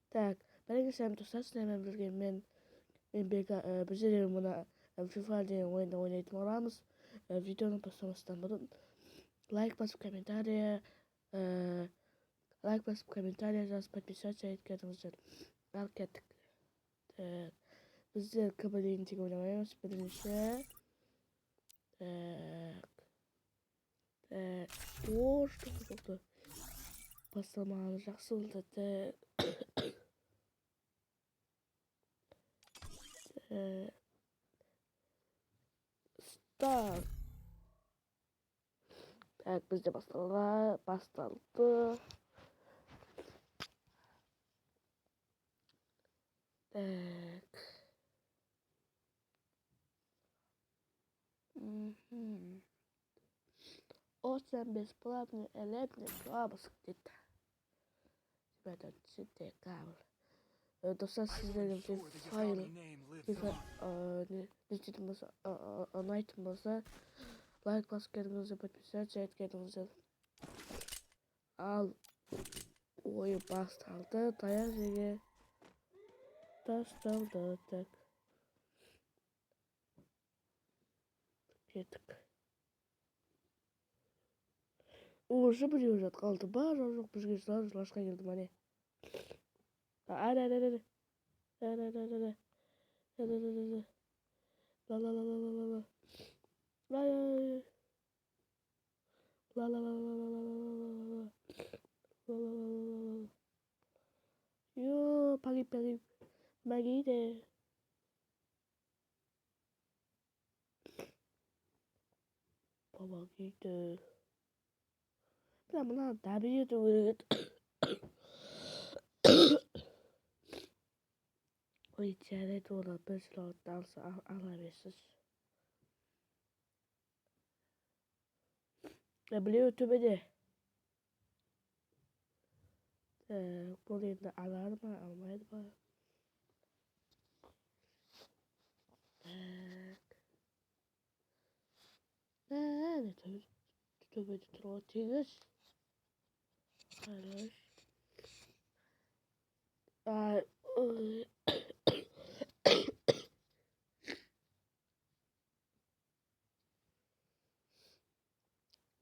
Так, белгисем достаточно мен билген мен біздер мына FIFA деген ойынды ойнайтын боламыз. Видеоны бастамастан бұрын лайк басып комментария жазып подписаться еткеніңіздер. Ал кеттік. Біздер кб-ден ойнамаймыз бірінші. Что басталмағаны жақсы болды. Start. Так, бізде басталды. Так. Очень бесплатный электронный пропуск где-то. Ребята, это кабель. Достаточно сіздердің файл ұнайтын болса, лайк басып кетіңіздер, подписаться еткеніңіздер. Ал ойын басталды, таяқ жерге тасталды. Так. Кеттік. Уже біреу жатқалды ба, жоқ бізге жылашқа келді ма не? Әре. Yo, погиб. Помогите. Помогите. Прямо надо добить, говорит. Ой, жарайды оны бір слоттан ала берсіз. Біреу төбеде. Бұл енді алады ма, алмайды ма? Төбеде тұрған тегіз. Хорош.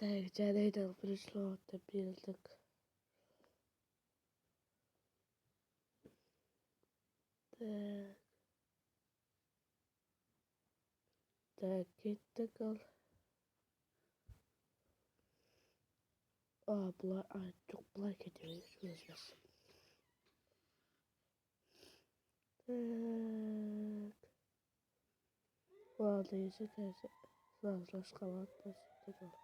Так, жарайды бір слотты бердік. Так, кеттік ал. Жоқ, бұлай кете береміз. Так. Ладно, если сразу расхватывать.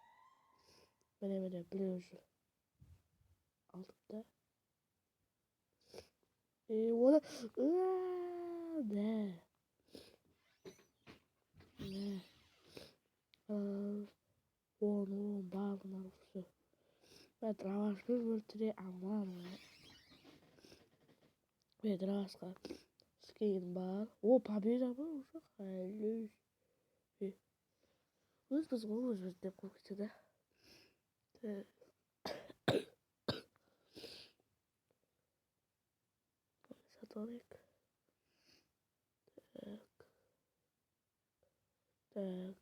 Міне, біреу жүр. Алдық та. Оны... Да. Оны барын алып все. Мен дравашпен өлтіре алмаймын. Мен дравашқа скейн бар. О, победа бар уже. Халюш. Біз деп қойып да. Сатолик. Так.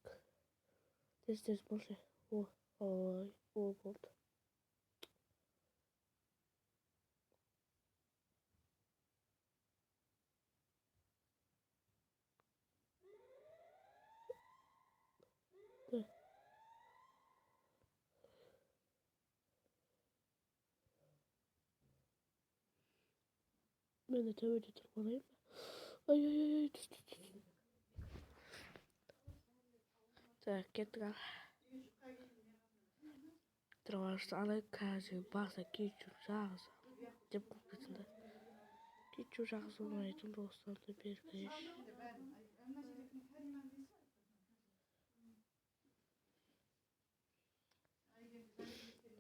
Здесь больше. Ой, вот. Мен это будет проблема. Ой. Так, кетка. Травашты алайық қазір бақса кетчу жағыз. Деп көкетінді. Кетчу жағыз олмайтын болсам да бергіш.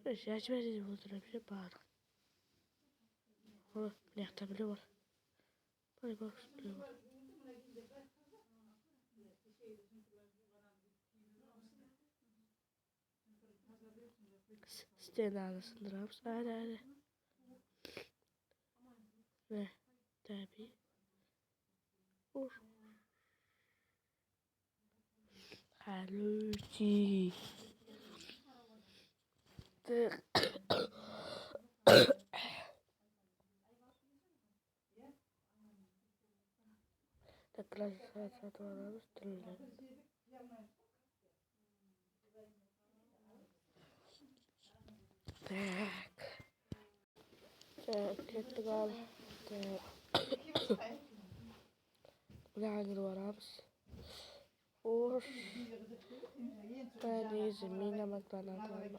Жәші бәрі деп отырып ше бар. О, мияқта біле бар. Бәрі бар біле бар. Стенаны сындырамыз. Әрі. Ne? Tabii. Vur. Kaleci. Tık. Tekrar saat vararız. Tak. Tekrar. Lager vararız. Vur. Ben izin yemaklardan kalma.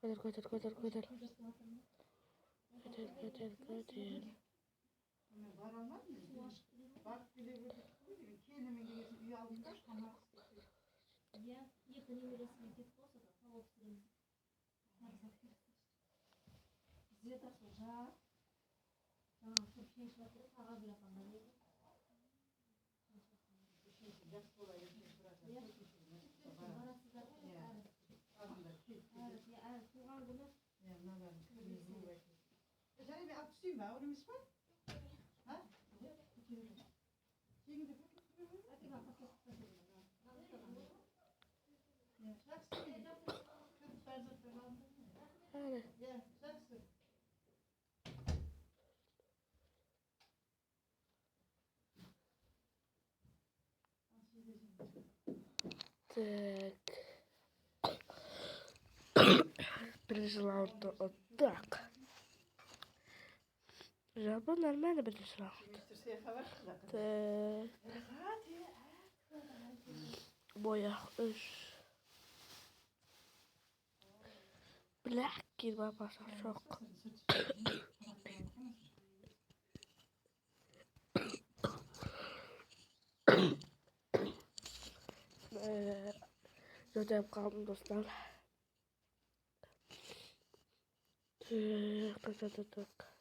Koydur. Так. Пережила вот так. Жаба нормально пережила. Так. Boya. Black gibi basar çok. Zaten kaldım dostlar. Tak.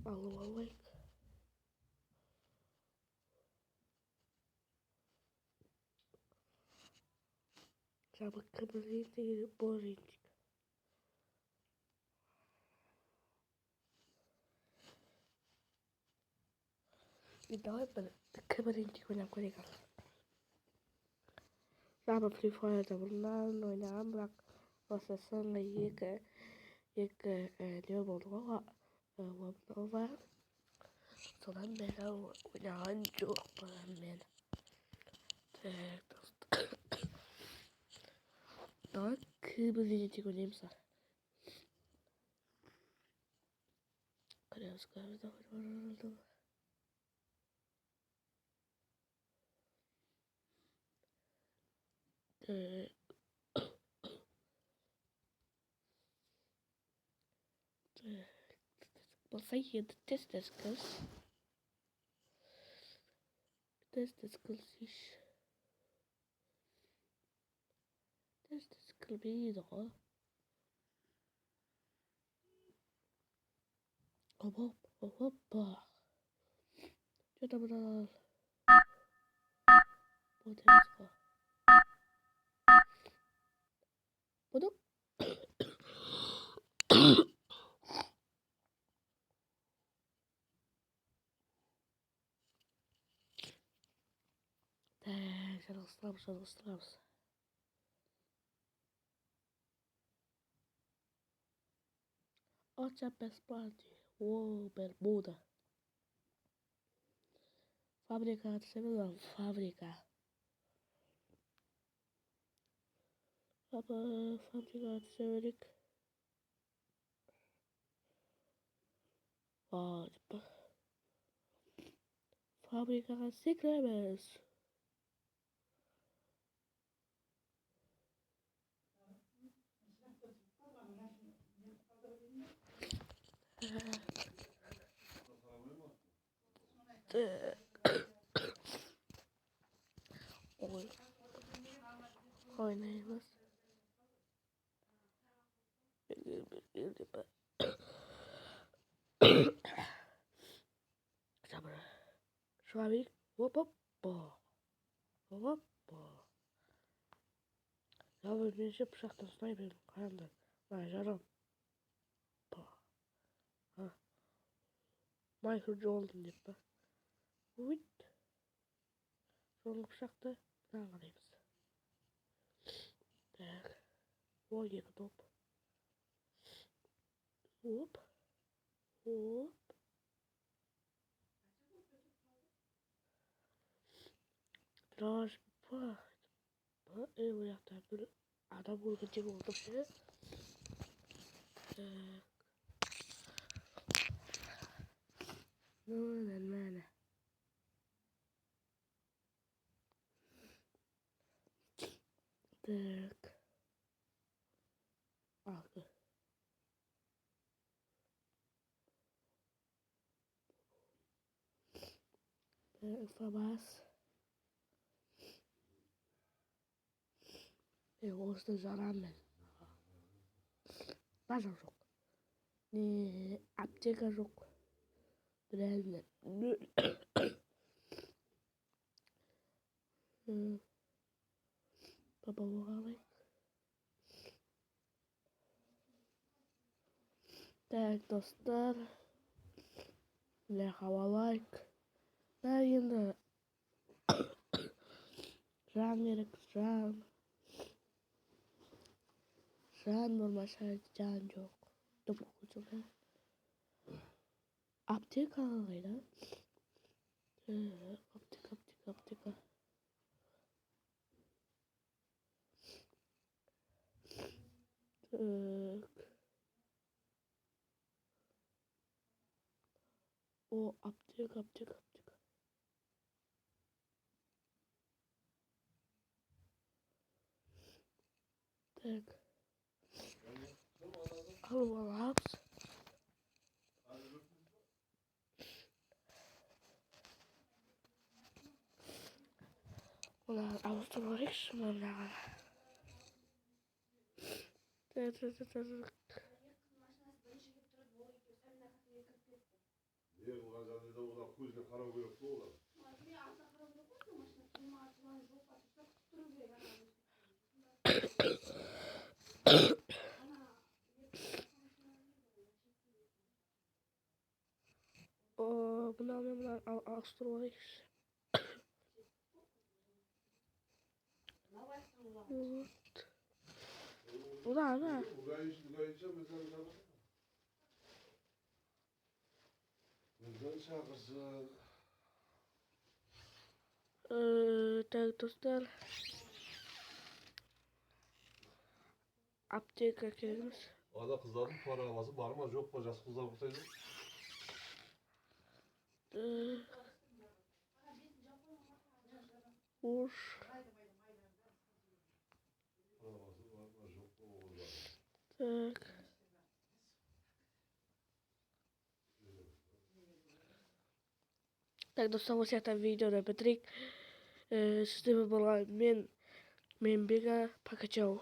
Алло. Жаба кабелите боринчик. И давай кабелинчик oynayalım koyalım. Жаба Free Fire bundan oynayalım bırak. Vasa sonra yık diyor bunu var. Sonra bela oynayalım çok ben. Daha kıbrıcık oynayayım sana. Karayaz da var. Masayı test kız. Test kız iş. Test kız bir daha. Hoppa. Şurada buralar. Bu temiz ko. Bunu. Şöyle ıslamış. Ocha Pesparti. Wow, Bermuda. Fabrika, seviyorum fabrika. Fabrika severik. Fabrika sekremez. Oynayınız. Sabır. Şu an bir hop hop bo. Hop bo. Ya ben şey bıçaktan sniper karandı. Vay canım. Bo. Ha. Michael Jordan deyip bak. Uyut. Sonra bıçakta ne alayımız? Tak. O yedi top. Hop. Hop. Biraz bak. Bak ev yaptım. Dur. Adam vurgunca oldu şey. Ne. Tak. Aldı. Famas. Gosto de ramen. Bazı yok. Ne apteka yok. Drelme. Baba bulalım. Tak dostlar. Ne havalayık. Ben yine ram gerek ram. Ram olmasa can yok. Topu kutuda. Apteka alaydı. Apteka. O apteka. Tak. Hallo Labs. Ulan Avustralya şunlar ne? Bunu alıyorum lan Avustralya. Ulan ha. Tak dostlar. Apteka geliriz. Ada kızların para alması barmaz yok bacası kızlar buradaydı. Uş. Tak. Так, достал вот это видео на Петрик. С ними была Мен Бега Покачал.